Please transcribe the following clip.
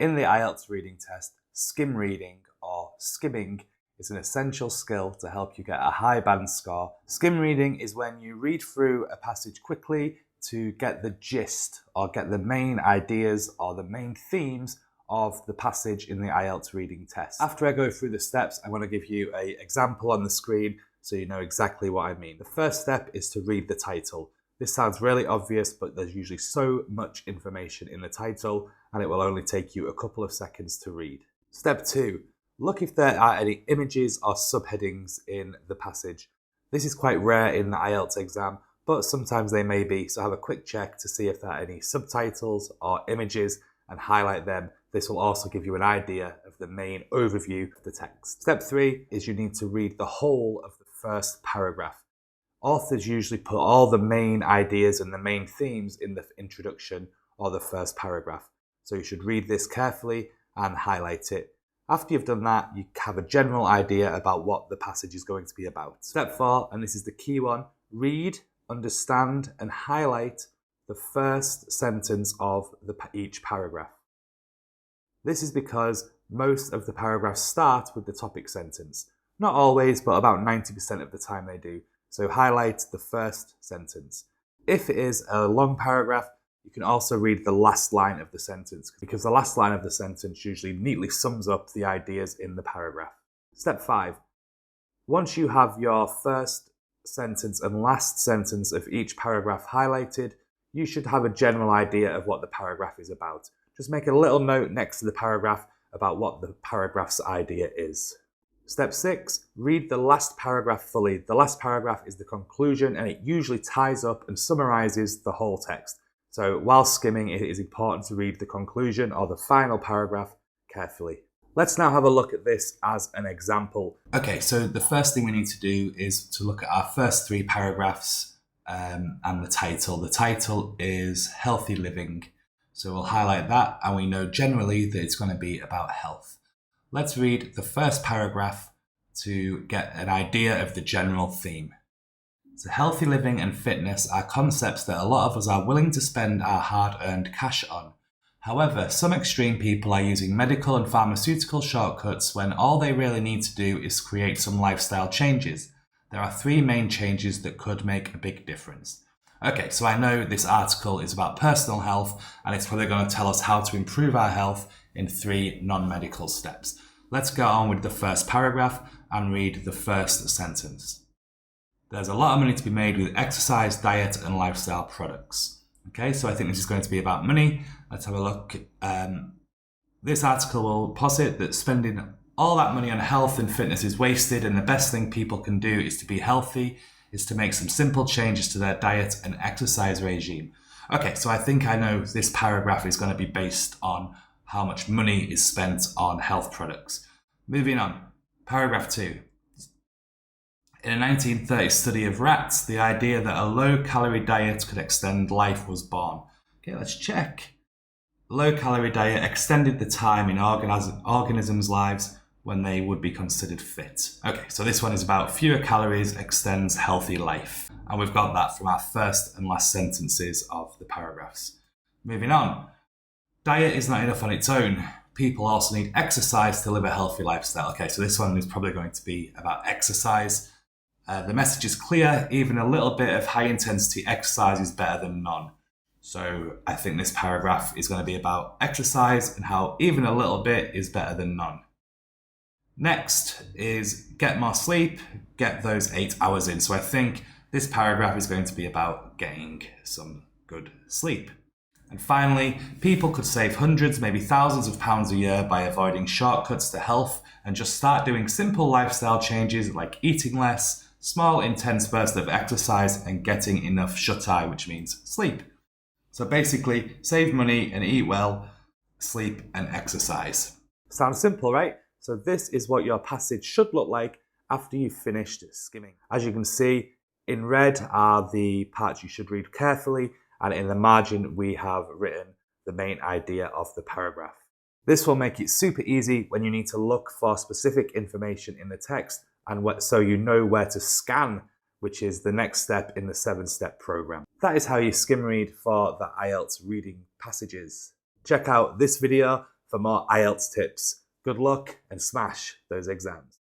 In the IELTS reading test, skim reading or skimming is an essential skill to help you get a high band score. Skim reading is when you read through a passage quickly to get the gist or get the main ideas or the main themes of the passage in the IELTS reading test. After I go through the steps, I want to give you an example on the screen so you know exactly what I mean. The first step is to read the title. This sounds really obvious, but there's usually so much information in the title and it will only take you a couple of seconds to read. Step 2. Look if there are any images or subheadings in the passage. This is quite rare in the IELTS exam, but sometimes they may be, so have a quick check to see if there are any subtitles or images and highlight them. This will also give you an idea of the main overview of the text. Step 3 is you need to read the whole of the first paragraph. Authors usually put all the main ideas and the main themes in the introduction or the first paragraph. So you should read this carefully and highlight it. After you've done that, you have a general idea about what the passage is going to be about. Step 4, and this is the key one, read, understand and highlight the first sentence of each paragraph. This is because most of the paragraphs start with the topic sentence. Not always, but about 90% of the time they do. So highlight the first sentence. If it is a long paragraph, you can also read the last line of the sentence because the last line of the sentence usually neatly sums up the ideas in the paragraph. Step 5. Once you have your first sentence and last sentence of each paragraph highlighted, you should have a general idea of what the paragraph is about. Just make a little note next to the paragraph about what the paragraph's idea is. Step 6, read the last paragraph fully. The last paragraph is the conclusion and it usually ties up and summarizes the whole text. So while skimming, it is important to read the conclusion or the final paragraph carefully. Let's now have a look at this as an example. Okay, so the first thing we need to do is to look at our first 3 paragraphs and the title. The title is Healthy Living. So we'll highlight that and we know generally that it's going to be about health. Let's read the first paragraph to get an idea of the general theme. So healthy living and fitness are concepts that a lot of us are willing to spend our hard-earned cash on. However, some extreme people are using medical and pharmaceutical shortcuts when all they really need to do is create some lifestyle changes. There are 3 main changes that could make a big difference. Okay, so I know this article is about personal health and it's probably going to tell us how to improve our health in 3 non-medical steps. Let's go on with the first paragraph and read the first sentence. There's a lot of money to be made with exercise, diet and lifestyle products. Okay, so I think this is going to be about money. Let's have a look. This article will posit that spending all that money on health and fitness is wasted and the best thing people can do is to be healthy, is to make some simple changes to their diet and exercise regime. Okay, so I think I know this paragraph is going to be based on how much money is spent on health products. Moving on, paragraph 2. In a 1930 study of rats, the idea that a low-calorie diet could extend life was born. Okay, let's check. Low-calorie diet extended the time in organisms' lives when they would be considered fit. Okay, so this one is about fewer calories extends healthy life. And we've got that from our first and last sentences of the paragraphs. Moving on. Diet is not enough on its own. People also need exercise to live a healthy lifestyle. Okay, so this one is probably going to be about exercise. The message is clear, even a little bit of high intensity exercise is better than none. So I think this paragraph is going to be about exercise and how even a little bit is better than none. Next is get more sleep, get those 8 hours in. So I think this paragraph is going to be about getting some good sleep. And finally, people could save hundreds, maybe thousands of pounds a year by avoiding shortcuts to health and just start doing simple lifestyle changes like eating less, small intense bursts of exercise and getting enough shut-eye, which means sleep. So basically, save money and eat well, sleep and exercise. Sounds simple, right? So this is what your passage should look like after you've finished skimming. As you can see, in red are the parts you should read carefully, and in the margin we have written the main idea of the paragraph. This will make it super easy when you need to look for specific information in the text and so you know where to scan, which is the next step in the 7-step program. That is how you skim read for the IELTS reading passages. Check out this video for more IELTS tips. Good luck and smash those exams.